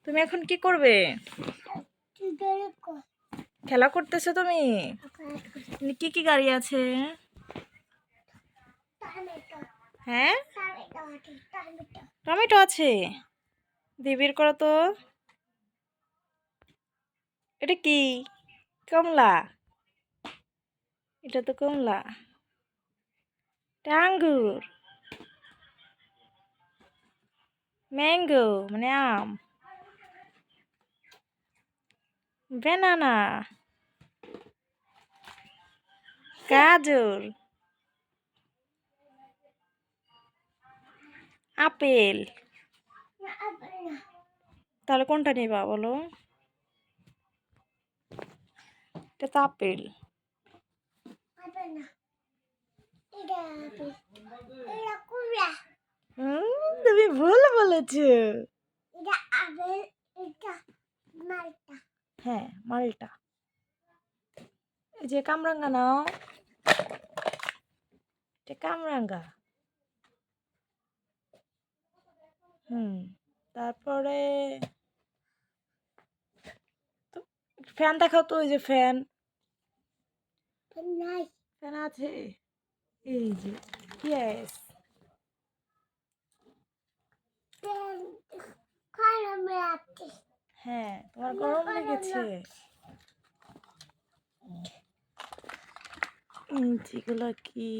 তুমি এখন কি করবে? খেলা করতেছো তুমি? কি কি গাড়ি আছে? হ্যাঁ, টমেটো আছে। দিয়ে বের করো তো। এটা কি? কমলা। এটা তো কমলা। আঙ্গুর। ম্যাঙ্গো মানে আম। ব্যানানা। গাজর। আপেল। তাহলে কোনটা নেবা বলো? এটা তো আপেল। তুমি ভুল বলেছো। হ্যাঁ, মালটা। এই যে কামরাঙ্গা নাও। এটা কামরাঙ্গা। তারপরে ফ্যান দেখাও তো। ওই যে ফ্যান। ফ্যান আছে। এই যে ইয়েস। হ্যাঁ, তোমার গরম লেগেছে। এগুলো কি?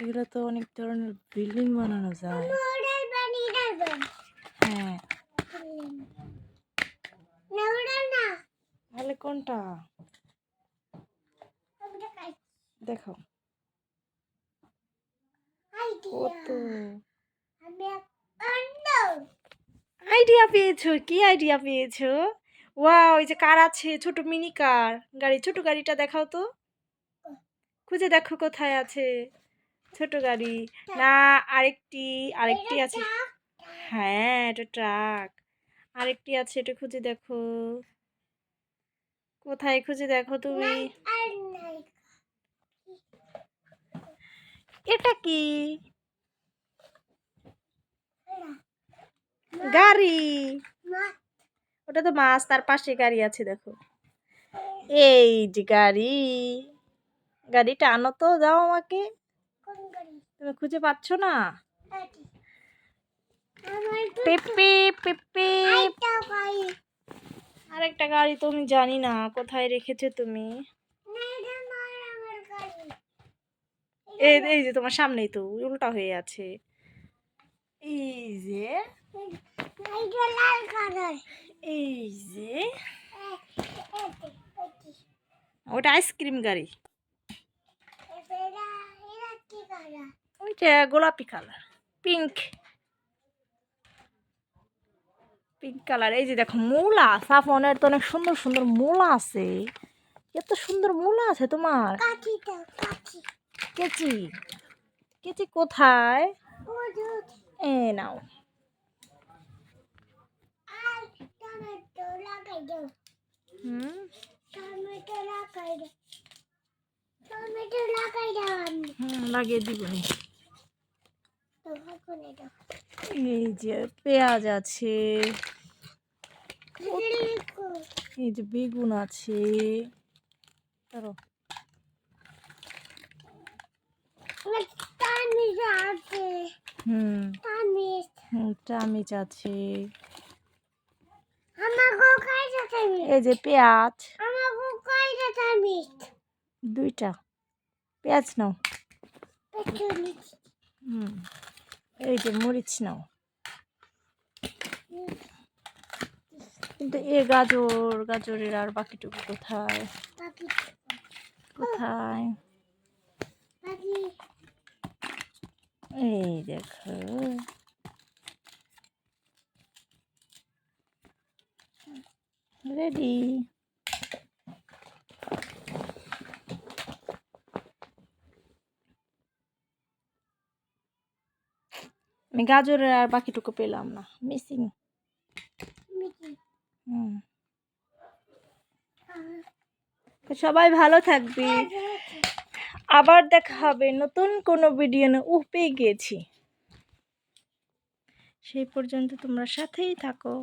এগুলো তো অনেক ধরনের বিল্ডিং বানানো যায়। হ্যাঁ, তাহলে কোনটা দেখো? কত আইডিয়া পেয়েছো? কি আইডিয়া পেয়েছো? ওয়াও, এই যে কার আছে, ছোট মিনি কার গাড়ি। ছোট গাড়িটা দেখাও তো। খুঁজে দেখো কোথায় আছে ছোট গাড়ি। না, আরেকটি আরেকটি আছে। হ্যাঁ, এটা ট্রাক। আরেকটি আছে, এটা খুঁজে দেখো। কোথায় খুঁজে দেখো তুমি? এটা কি? গাড়ি। ওটা তো মাছ, তার পাশে গাড়ি আছে দেখো। এই যে গাড়ি। গাড়িটা আনো তো, দাও আমাকে। তুমি খুঁজে পাচ্ছ না? পেপে পেপে। আরেকটা গাড়ি তো আমি জানি না কোথায় রেখেছো তুমি। এই যে তোমার সামনেই তো, উল্টা হয়ে আছে। এই যে এই যে ওটা আইসক্রিম গাড়ি। ওইটা গোলাপি কালার। Pink colour. এই যে দেখো মূলা। সাফনের তো অনেক সুন্দর সুন্দর মূলা আছে। এত সুন্দর মূলা আছে তোমার। কেচি। কেচি কোথায়? এ নাও। লাগিয়ে দিব। এই যে পেঁয়াজ আছে। এই যে বেগুন আছে। চামিচ আছে। এই যে পেঁয়াজ। দুইটা পেঁয়াজ নাও। এই যে মরিচ নাও। কিন্তু গাজরের আর বাকিটুকু কোথায়? কোথায়? এই দেখো। রেডি। আমি গাজরের আর বাকিটুকু পেলাম না, মিসিং। সবাই ভালো থাকবি। আবার দেখা হবে নতুন কোনো ভিডিও নিয়ে। পেয়ে গিয়েছি। সেই পর্যন্ত তোমরা সাথেই থাকো।